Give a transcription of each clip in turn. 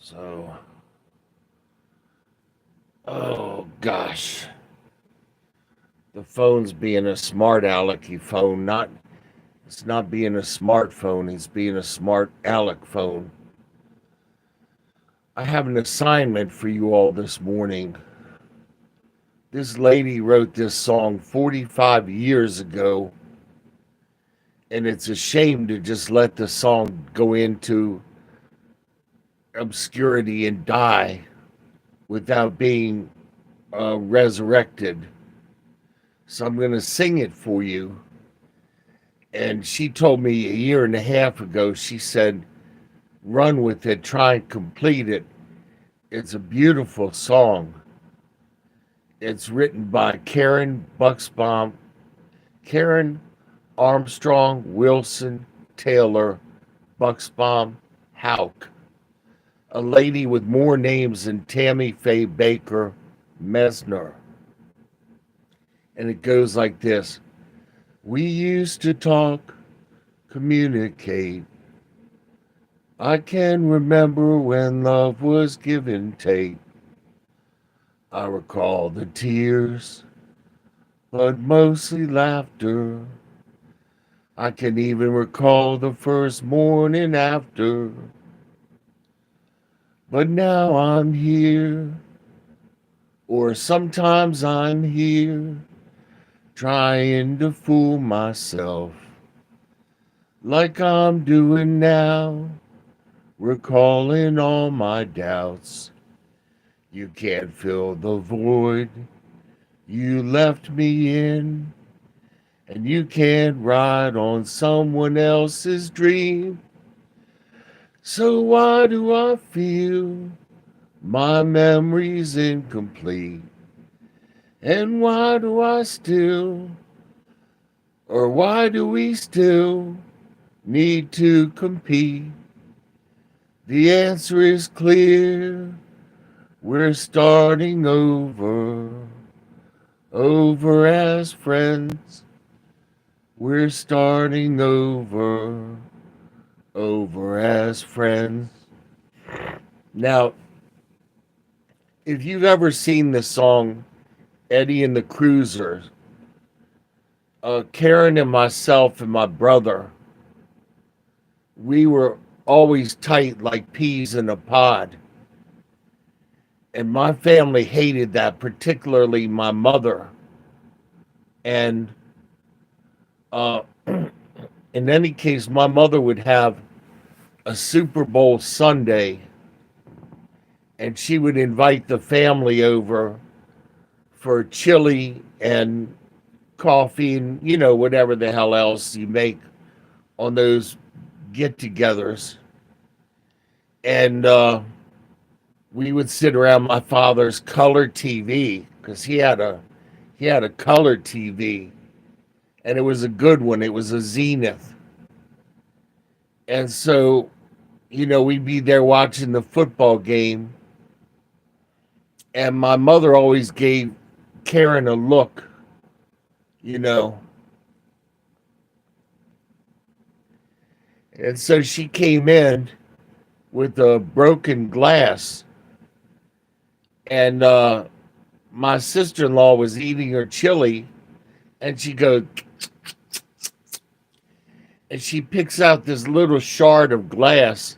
So, oh gosh, the phone's being a smart alecky phone. Not, it's not being a smartphone. It's being a smart aleck phone. I have an assignment for you all this morning. This lady wrote this song 45 years ago, and it's a shame to just let the song go into obscurity and die without being resurrected. So I'm going to sing it for you. And she told me a year and a half ago, she said, run with it, try and complete it. It's a beautiful song. It's written by Karen Buxbaum, Karen Armstrong, Wilson, Taylor, Buxbaum, Houck, a lady with more names than Tammy Faye Baker Mesner. And it goes like this. We used to talk, communicate. I can remember when love was give and take. I recall the tears, but mostly laughter. I can even recall the first morning after. But now I'm here, or sometimes I'm here, trying to fool myself, like I'm doing now, recalling all my doubts. You can't fill the void you left me in, and you can't ride on someone else's dream. So why do I feel my memory's incomplete? And why do I still, or why do we still need to compete? The answer is clear. We're starting over as friends. We're starting over as friends. Now, if you've ever seen the song Eddie and the Cruisers, Karen and myself and my brother, we were always tight like peas in a pod. And my family hated that, particularly my mother. And in any case, my mother would have a Super Bowl Sunday, and she would invite the family over for chili and coffee and, whatever the hell else you make on those get togethers. And we would sit around my father's color TV because he had a color TV, and it was a good one. It was a Zenith. And so, we'd be there watching the football game, and my mother always gave Karen a look, you know. And so she came in with a broken glass, and my sister-in-law was eating her chili, and she goes, and she picks out this little shard of glass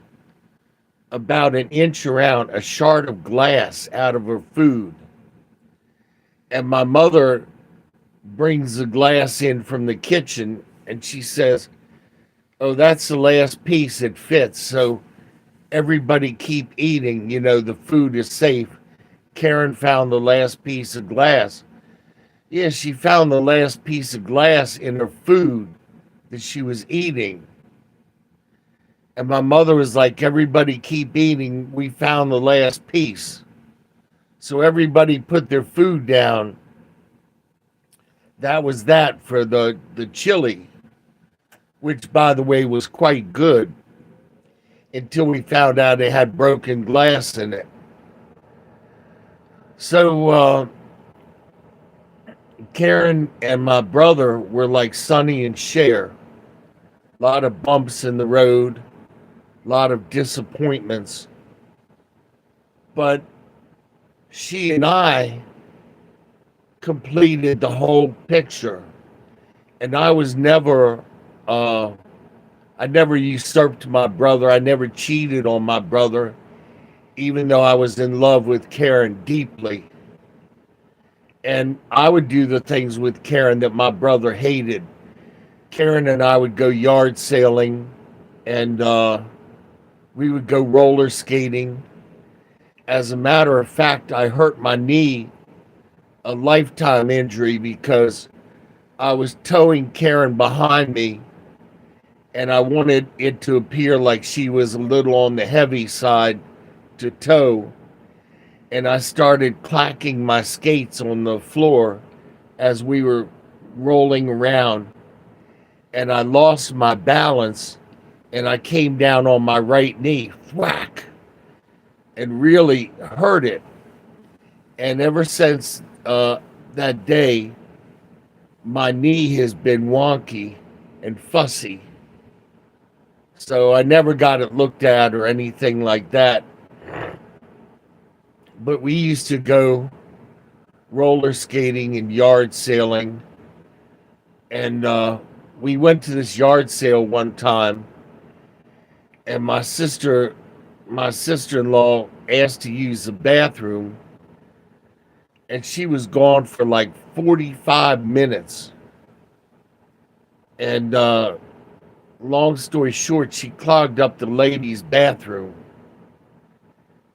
about an inch around, a shard of glass out of her food. And my mother brings the glass in from the kitchen, and she says, oh, that's the last piece. It fits. So everybody keep eating. The food is safe. Karen found the last piece of glass. Yeah, she found the last piece of glass in her food that she was eating. And my mother was like, everybody keep eating. We found the last piece. So everybody put their food down. That was that for the chili, which, by the way, was quite good until we found out it had broken glass in it. So Karen and my brother were like Sonny and Cher. A lot of bumps in the road, a lot of disappointments. But she and I completed the whole picture. And uh, I never usurped my brother. I never cheated on my brother, even though I was in love with Karen deeply. And I would do the things with Karen that my brother hated. Karen and I would go yard sailing, and we would go roller skating. As a matter of fact, I hurt my knee, a lifetime injury, because I was towing Karen behind me, and I wanted it to appear like she was a little on the heavy side to tow. And I started clacking my skates on the floor as we were rolling around, and I lost my balance, and I came down on my right knee, whack, and really hurt it. And ever since that day, my knee has been wonky and fussy. So I never got it looked at or anything like that. But we used to go roller skating and yard sailing. And we went to this yard sale one time, and my sister-in-law asked to use the bathroom, and she was gone for like 45 minutes. And long story short, she clogged up the ladies' bathroom.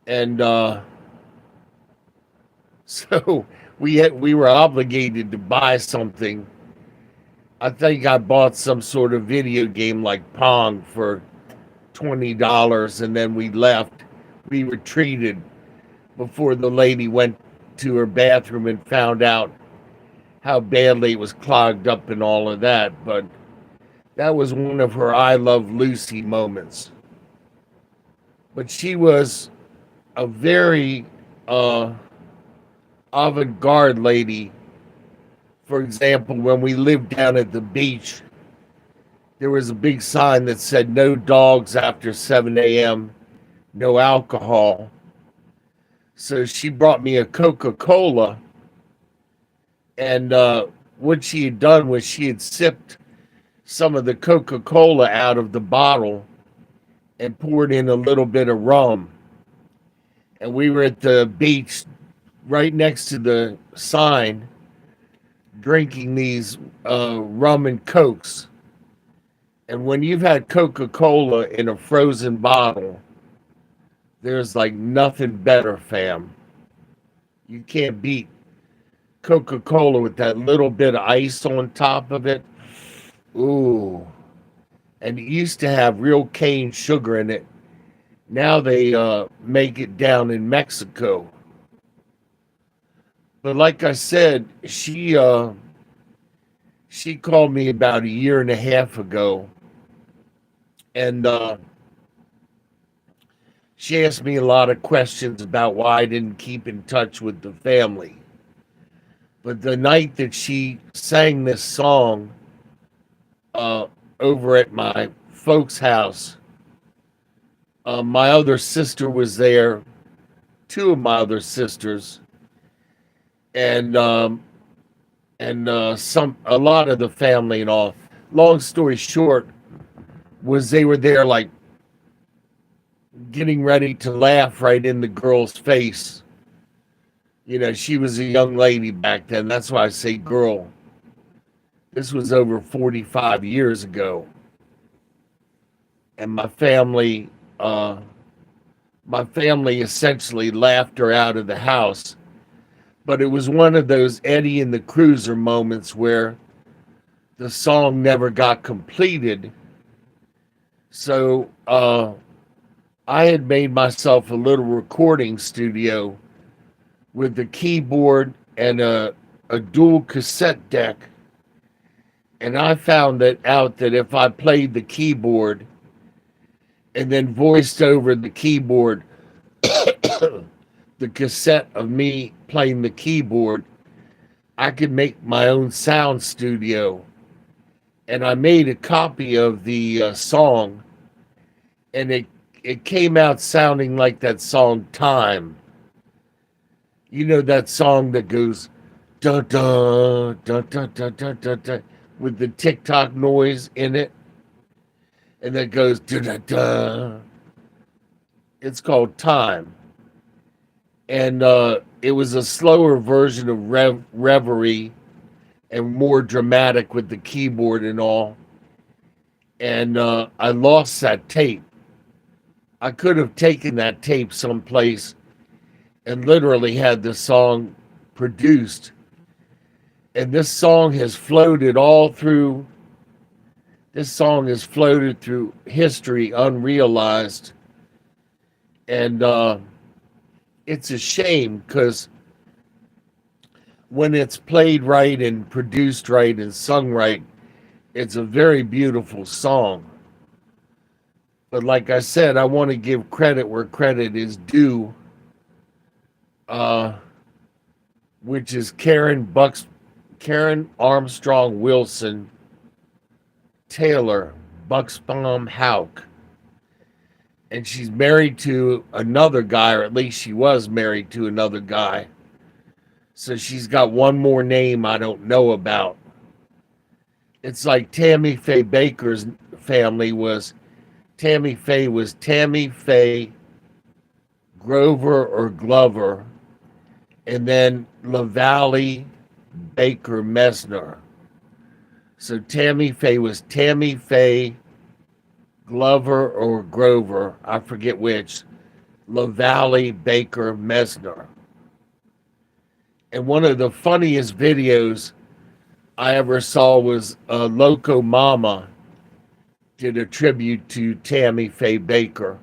And so we were obligated to buy something. I think I bought some sort of video game like Pong for $20, and then we left. We retreated before the lady went to her bathroom and found out how badly it was clogged up and all of that. But that was one of her I Love Lucy moments. But she was a very avant-garde lady. For example, when we lived down at the beach, there was a big sign that said no dogs after 7 a.m., no alcohol. So she brought me a Coca-Cola, and what she had done was she had sipped some of the Coca-Cola out of the bottle and poured in a little bit of rum. And we were at the beach right next to the sign drinking these rum and Cokes. And when you've had Coca-Cola in a frozen bottle, there's like nothing better, fam. You can't beat Coca-Cola with that little bit of ice on top of it. Ooh. And it used to have real cane sugar in it. Now they make it down in Mexico. But like I said, she called me about a year and a half ago, and she asked me a lot of questions about why I didn't keep in touch with the family. But the night that she sang this song over at my folks' house, my other sister was there, two of my other sisters, and a lot of the family and all. Long story short, was they were there like getting ready to laugh right in the girl's face. You know, she was a young lady back then. That's why I say girl. This was over 45 years ago. And my family essentially laughed her out of the house. But it was one of those Eddie and the Cruiser moments where the song never got completed. So I had made myself a little recording studio with the keyboard and a dual cassette deck. And I found out that if I played the keyboard and then voiced over the keyboard the cassette of me playing the keyboard, I could make my own sound studio. And I made a copy of the song, and it came out sounding like that song Time You know that song that goes da da da da da da da da with the TikTok noise in it, and that goes da da da. It's called Time, and it was a slower version of Reverie and more dramatic with the keyboard and all. And I lost that tape. I could have taken that tape someplace and literally had the song produced. And this song has floated all through. This song has floated through history unrealized, and it's a shame because when it's played right and produced right and sung right, it's a very beautiful song. But like I said, I want to give credit where credit is due, uh, which is Karen Armstrong Wilson Taylor Buxbaum Houck. And she's married to another guy, or at least she was married to another guy. So she's got one more name I don't know about. It's like Tammy Faye Baker's family was. Tammy Faye was Tammy Faye Grover or Glover, and then LaValle Baker Mesner. So Tammy Faye was Tammy Faye Glover or Grover, I forget which, LaValle Baker Mesner. And one of the funniest videos I ever saw was Loco Mama did a tribute to Tammy Faye Baker.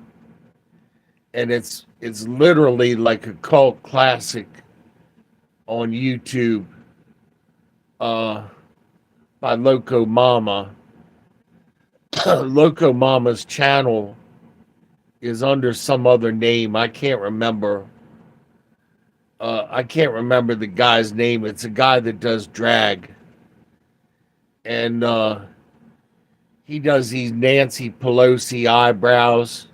And it's literally like a cult classic on YouTube by Loco Mama. Loco Mama's channel is under some other name. I can't remember. I can't remember the guy's name. It's a guy that does drag. And he does these Nancy Pelosi eyebrows.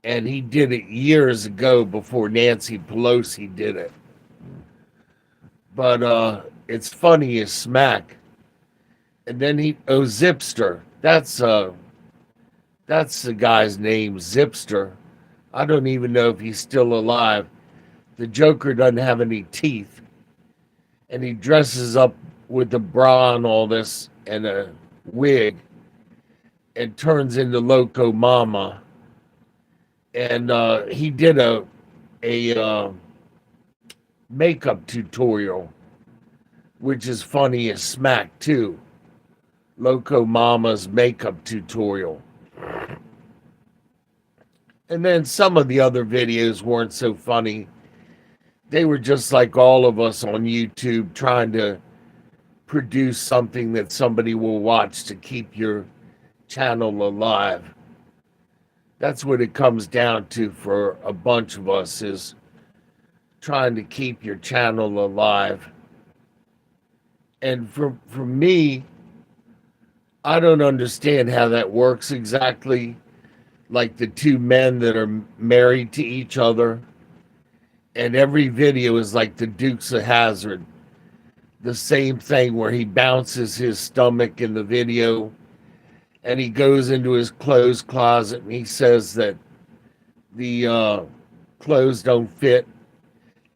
And he did it years ago before Nancy Pelosi did it. But it's funny as smack. And then Zipster. That's the guy's name, Zipster. I don't even know if he's still alive. The Joker doesn't have any teeth. And he dresses up with a bra and all this and a wig and turns into Loco Mama. And he did a makeup tutorial, which is funny as smack too. Loco Mama's makeup tutorial. And then some of the other videos weren't so funny. They were just like all of us on YouTube trying to produce something that somebody will watch to keep your channel alive. That's what it comes down to for a bunch of us, is trying to keep your channel alive. And for me, I don't understand how that works exactly. Like the two men that are married to each other. And every video is like the Dukes of Hazzard. The same thing where he bounces his stomach in the video and he goes into his clothes closet and he says that the clothes don't fit.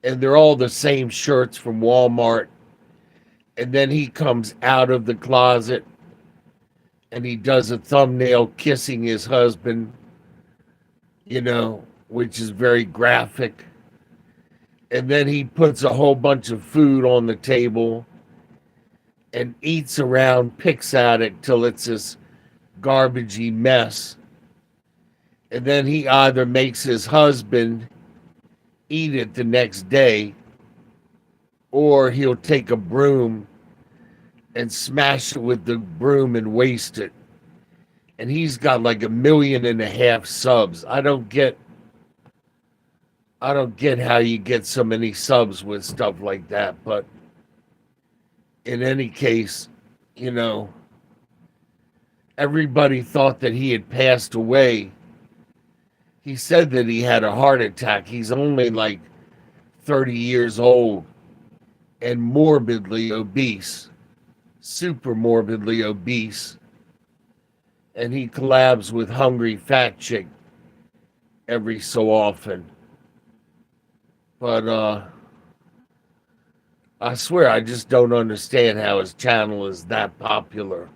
And they're all the same shirts from Walmart. And then he comes out of the closet and he does a thumbnail kissing his husband, which is very graphic. And then he puts a whole bunch of food on the table and eats around, picks at it till it's this garbagey mess. And then he either makes his husband eat it the next day, or he'll take a broom and smash it with the broom and waste it. And he's got like 1.5 million subs. I don't get how you get so many subs with stuff like that. But in any case, everybody thought that he had passed away. He said that he had a heart attack. He's only like 30 years old and morbidly obese, super morbidly obese, and he collabs with Hungry Fat Chick every so often. But I swear I just don't understand how his channel is that popular.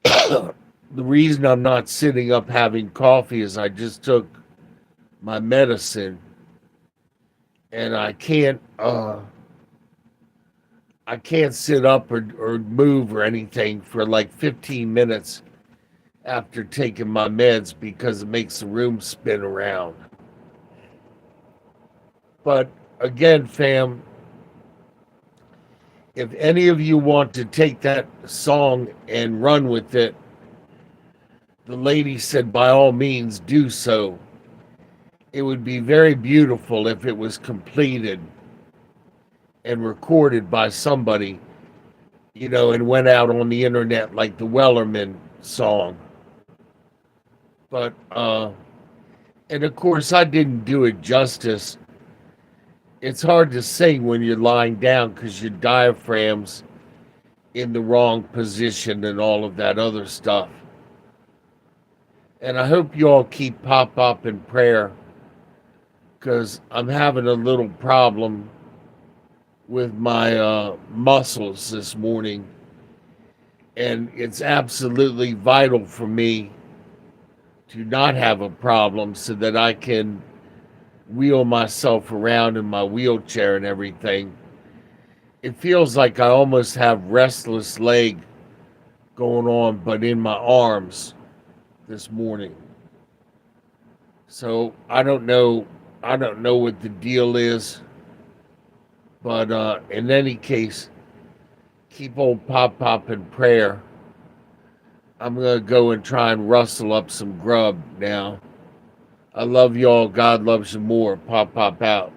The reason I'm not sitting up having coffee is I just took my medicine and I can't sit up or move or anything for like 15 minutes after taking my meds because it makes the room spin around. But again, fam, if any of you want to take that song and run with it, the lady said by all means do so. It would be very beautiful if it was completed and recorded by somebody, and went out on the internet like the Wellerman song. But, and of course, I didn't do it justice. It's hard to sing when you're lying down because your diaphragm's in the wrong position and all of that other stuff. And I hope you all keep Pop in prayer because I'm having a little problem with my muscles this morning. And it's absolutely vital for me to not have a problem so that I can wheel myself around in my wheelchair and everything. It feels like I almost have restless leg going on, but in my arms this morning. So I don't know what the deal is, but in any case, keep old Pop in prayer. I'm gonna go and try and rustle up some grub now. I love y'all. God loves you more. Pop out.